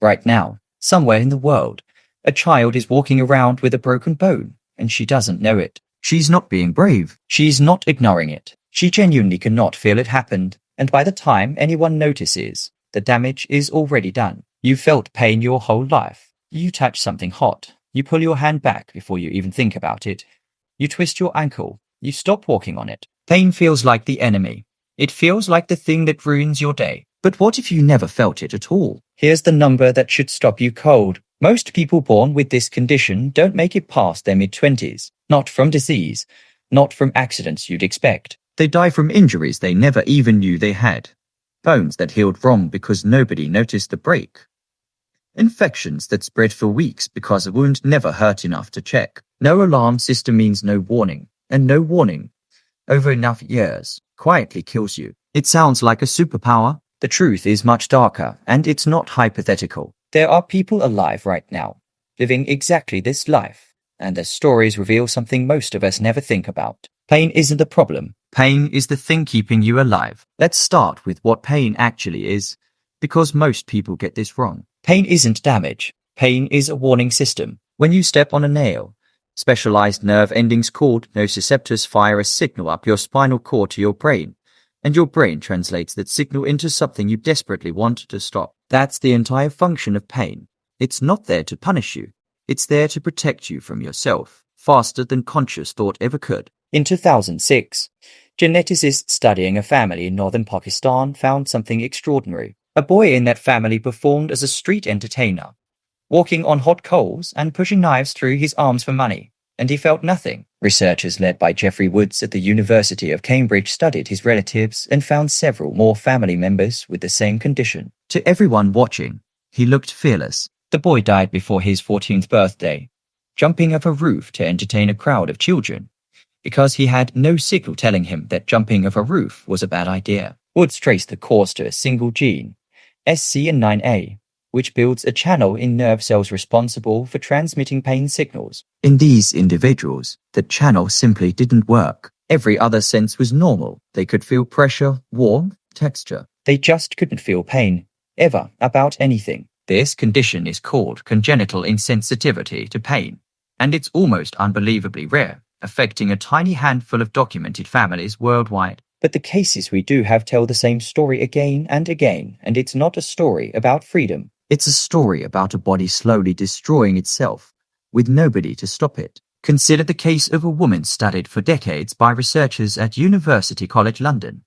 Right now, somewhere in the world, a child is walking around with a broken bone, and she doesn't know it. She's not being brave. She's not ignoring it. She genuinely cannot feel it happened, and by the time anyone notices, the damage is already done. You felt pain your whole life. You touch something hot. You pull your hand back before you even think about it. You twist your ankle. You stop walking on it. Pain feels like the enemy. It feels like the thing that ruins your day. But what if you never felt it at all? Here's the number that should stop you cold. Most people born with this condition don't make it past their mid-20s. Not from disease, not from accidents you'd expect. They die from injuries they never even knew they had. Bones that healed wrong because nobody noticed the break. Infections that spread for weeks because a wound never hurt enough to check. No alarm system means no warning, and no warning, over enough years, quietly kills you. It sounds like a superpower. The truth is much darker, and it's not hypothetical. There are people alive right now, living exactly this life, and their stories reveal something most of us never think about. Pain isn't the problem. Pain is the thing keeping you alive. Let's start with what pain actually is, because most people get this wrong. Pain isn't damage. Pain is a warning system. When you step on a nail, specialized nerve endings called nociceptors fire a signal up your spinal cord to your brain, and your brain translates that signal into something you desperately want to stop. That's the entire function of pain. It's not there to punish you. It's there to protect you from yourself, faster than conscious thought ever could. In 2006, geneticists studying a family in northern Pakistan found something extraordinary. A boy in that family performed as a street entertainer, walking on hot coals and pushing knives through his arms for money, and he felt nothing. Researchers led by Geoffrey Woods at the University of Cambridge studied his relatives and found several more family members with the same condition. To everyone watching, he looked fearless. The boy died before his 14th birthday, jumping off a roof to entertain a crowd of children, because he had no signal telling him that jumping off a roof was a bad idea. Woods traced the cause to a single gene, SCN9A, which builds a channel in nerve cells responsible for transmitting pain signals. In these individuals, the channel simply didn't work. Every other sense was normal. They could feel pressure, warmth, texture. They just couldn't feel pain, ever, about anything. This condition is called congenital insensitivity to pain, and it's almost unbelievably rare, affecting a tiny handful of documented families worldwide. But the cases we do have tell the same story again and again, and it's not a story about freedom. It's a story about a body slowly destroying itself, with nobody to stop it. Consider the case of a woman studied for decades by researchers at University College London,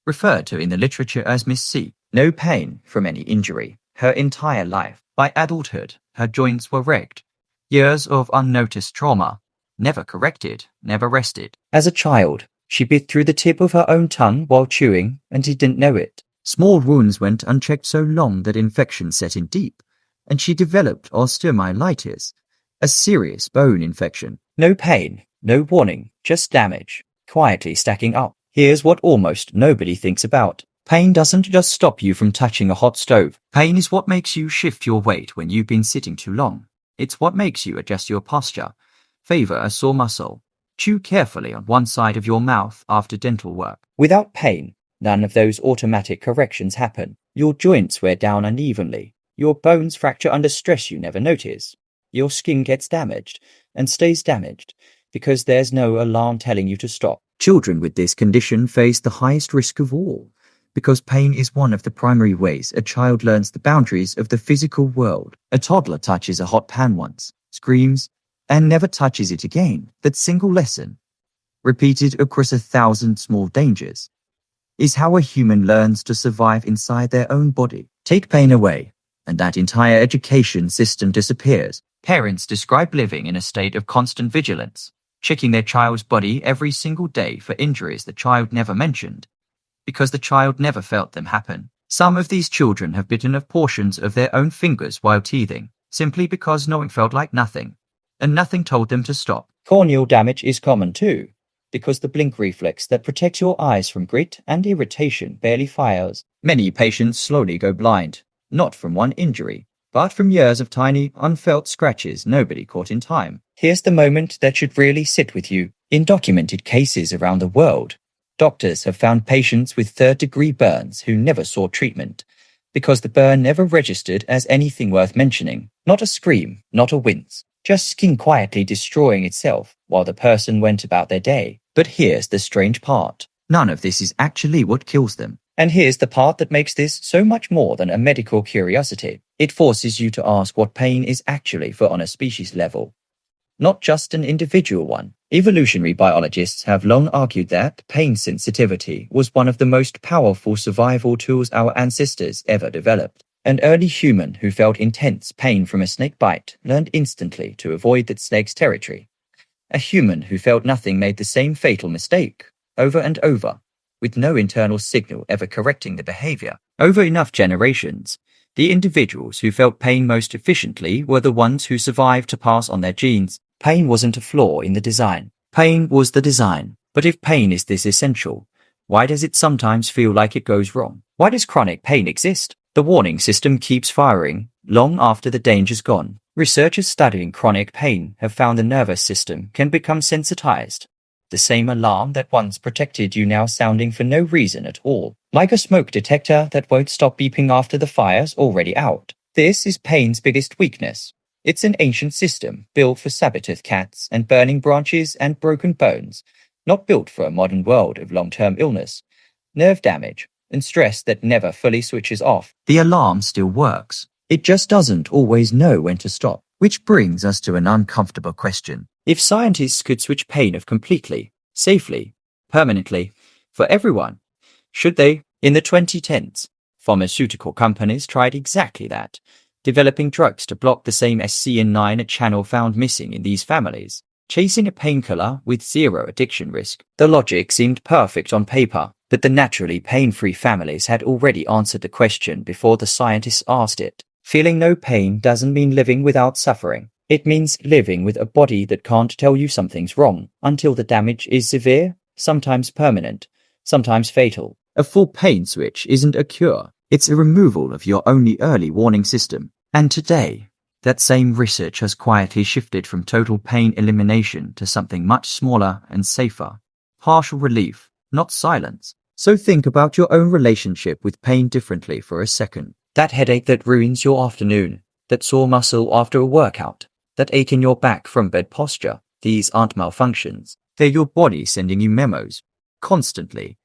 referred to in the literature as Miss C. No pain from any injury. Her entire life. By adulthood, her joints were wrecked. Years of unnoticed trauma, never corrected, never rested. As a child, she bit through the tip of her own tongue while chewing, and she didn't know it. Small wounds went unchecked so long that infection set in deep, and she developed osteomyelitis, a serious bone infection. No pain, no warning, just damage, quietly stacking up. Here's what almost nobody thinks about. Pain doesn't just stop you from touching a hot stove. Pain is what makes you shift your weight when you've been sitting too long. It's what makes you adjust your posture, favor a sore muscle, chew carefully on one side of your mouth after dental work. Without pain, none of those automatic corrections happen. Your joints wear down unevenly. Your bones fracture under stress you never notice. Your skin gets damaged and stays damaged because there's no alarm telling you to stop. Children with this condition face the highest risk of all, because pain is one of the primary ways a child learns the boundaries of the physical world. A toddler touches a hot pan once, screams, and never touches it again. That single lesson, repeated across 1,000 small dangers, is how a human learns to survive inside their own body. Take pain away, and that entire education system disappears. Parents describe living in a state of constant vigilance, checking their child's body every single day for injuries the child never mentioned, because the child never felt them happen. Some of these children have bitten off portions of their own fingers while teething, simply because knowing felt like nothing, and nothing told them to stop. Corneal damage is common too, because the blink reflex that protects your eyes from grit and irritation barely fires. Many patients slowly go blind, not from one injury, but from years of tiny, unfelt scratches nobody caught in time. Here's the moment that should really sit with you. In documented cases around the world, doctors have found patients with third-degree burns who never sought treatment, because the burn never registered as anything worth mentioning. Not a scream, not a wince, just skin quietly destroying itself while the person went about their day. But here's the strange part. None of this is actually what kills them. And here's the part that makes this so much more than a medical curiosity. It forces you to ask what pain is actually for on a species level, not just an individual one. Evolutionary biologists have long argued that pain sensitivity was one of the most powerful survival tools our ancestors ever developed. An early human who felt intense pain from a snake bite learned instantly to avoid that snake's territory. A human who felt nothing made the same fatal mistake over and over, with no internal signal ever correcting the behavior. Over enough generations, the individuals who felt pain most efficiently were the ones who survived to pass on their genes. Pain wasn't a flaw in the design. Pain was the design. But if pain is this essential, why does it sometimes feel like it goes wrong? Why does chronic pain exist? The warning system keeps firing long after the danger's gone. Researchers studying chronic pain have found the nervous system can become sensitized. The same alarm that once protected you now sounding for no reason at all, like a smoke detector that won't stop beeping after the fire's already out. This is pain's biggest weakness. It's an ancient system built for saber-tooth cats and burning branches and broken bones, not built for a modern world of long-term illness, nerve damage, and stress that never fully switches off. The alarm still works. It just doesn't always know when to stop. Which brings us to an uncomfortable question. If scientists could switch pain off completely, safely, permanently, for everyone, should they? In the 2010s, pharmaceutical companies tried exactly that, developing drugs to block the same SCN9 channel found missing in these families, chasing a painkiller with zero addiction risk. The logic seemed perfect on paper, but the naturally pain-free families had already answered the question before the scientists asked it. Feeling no pain doesn't mean living without suffering. It means living with a body that can't tell you something's wrong until the damage is severe, sometimes permanent, sometimes fatal. A full pain switch isn't a cure. It's a removal of your only early warning system. And today, that same research has quietly shifted from total pain elimination to something much smaller and safer. Partial relief, not silence. So think about your own relationship with pain differently for a second. That headache that ruins your afternoon, that sore muscle after a workout, that ache in your back from bad posture. These aren't malfunctions. They're your body sending you memos. Constantly.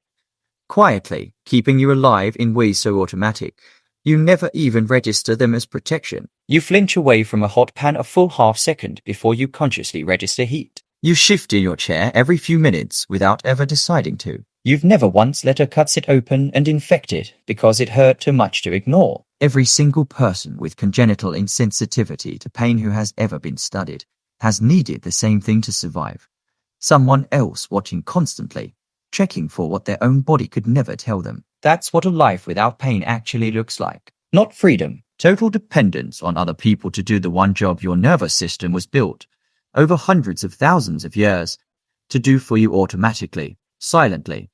Quietly, keeping you alive in ways so automatic, you never even register them as protection. You flinch away from a hot pan a full half second before you consciously register heat. You shift in your chair every few minutes without ever deciding to. You've never once let a cut sit open and infect it because it hurt too much to ignore. Every single person with congenital insensitivity to pain who has ever been studied has needed the same thing to survive. Someone else watching constantly, checking for what their own body could never tell them. That's what a life without pain actually looks like. Not freedom, total dependence on other people to do the one job your nervous system was built, over hundreds of thousands of years, to do for you automatically, silently.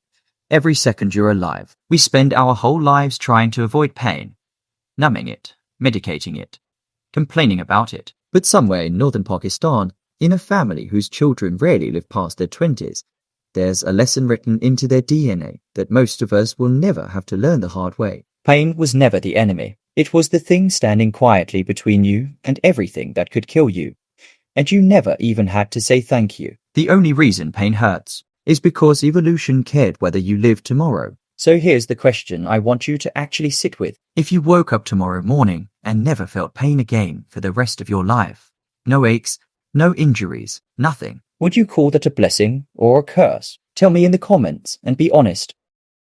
Every second you're alive. We spend our whole lives trying to avoid pain, numbing it, medicating it, complaining about it. But somewhere in northern Pakistan, in a family whose children rarely live past their 20s, there's a lesson written into their DNA that most of us will never have to learn the hard way. Pain was never the enemy. It was the thing standing quietly between you and everything that could kill you. And you never even had to say thank you. The only reason pain hurts is because evolution cared whether you live tomorrow. So here's the question I want you to actually sit with. If you woke up tomorrow morning and never felt pain again for the rest of your life, no aches, no injuries, nothing, would you call that a blessing or a curse? Tell me in the comments and be honest.